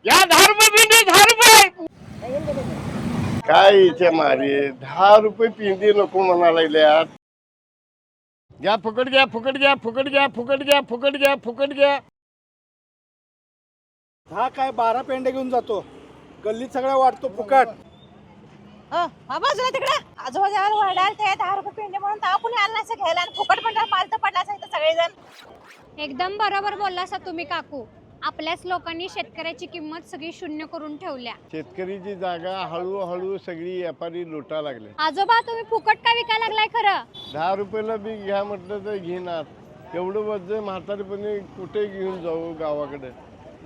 या 10 रुपये पिंडी 10 रुपये काय इथे मारे 10 रुपये पिंडी नको म्हणा लागल्यात. घ्या फुकट घ्या फुकट घ्या फुकट घ्या फुकट घ्या फुकट घ्या फुकट घ्या. हा काय 12 पेंडे घेऊन जातो गल्लीत सगळ्या वाटतो फुकट. बाजूला तिकडे आजोबाला वरडाल ते 10 रुपये पेंडे म्हणून तेव्हा कुणी आलं नसं घ्यायला आणि फुकट पण पालतं पडला असायचं सगळेजण. एकदम बरोबर बोललासा तुम्ही काकू. आपल्याच लोकांनी शेतकऱ्याची किंमत सगळी शून्य करून ठेवल्या. शेतकरीची जागा हळूहळू सगळी व्यापारी लुटा लागले. आजोबा तुम्ही फुकट का विकायला लागलाय खरं? 10 रुपयाला बी घ्या म्हटलं तर घेणार. एवढं वज म्हातारपणे कुठे घेऊन जाऊ गावाकडे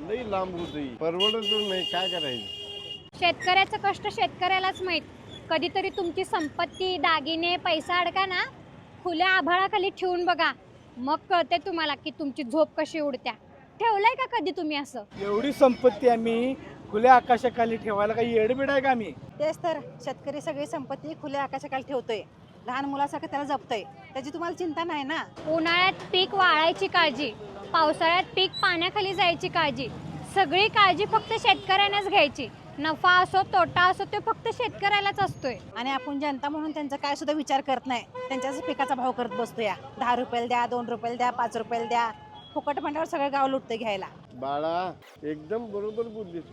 लई लांब होत परवडत नाही काय करायचं. शेतकऱ्याचं कष्ट शेतकऱ्यालाच माहित. कधीतरी तुमची संपत्ती दागिने पैसा अडका ना खुल्या आभाळाखाली ठेवून बघा मग कळते तुम्हाला की तुमची झोप कशी उडत्या. ठेवलंय का कधी तुम्ही असं? एवढी संपत्ती आम्ही खुल्या आकाशाखाली ठेवायला काही येडबीड आहे का आम्ही? तेच तर शेतकरी सगळी संपत्ती खुल्या आकाशाखाली ठेवतोय. लहान मुलासारखं त्याला जपतोय. त्याची तुम्हाला चिंता नाही ना. उन्हाळ्यात पीक वाळायची काळजी, पावसाळ्यात पीक पाण्याखाली जायची काळजी, सगळी काळजी फक्त शेतकऱ्यानेच घ्यायची. नफा असो तोटा असो तो फक्त शेतकऱ्यालाच असतोय. आणि आपण जनता म्हणून त्यांचा काय सुद्धा विचार करत नाही. त्यांच्याच पिकाचा भाव करत बसतो. या 10 रुपयाला द्या 2 रुपयाला द्या 5 रुपयाला द्या. फुकट म्हणल्यावर सगळं गाव लुटतं घ्यायला. बाळा एकदम बरोबर बोललीस.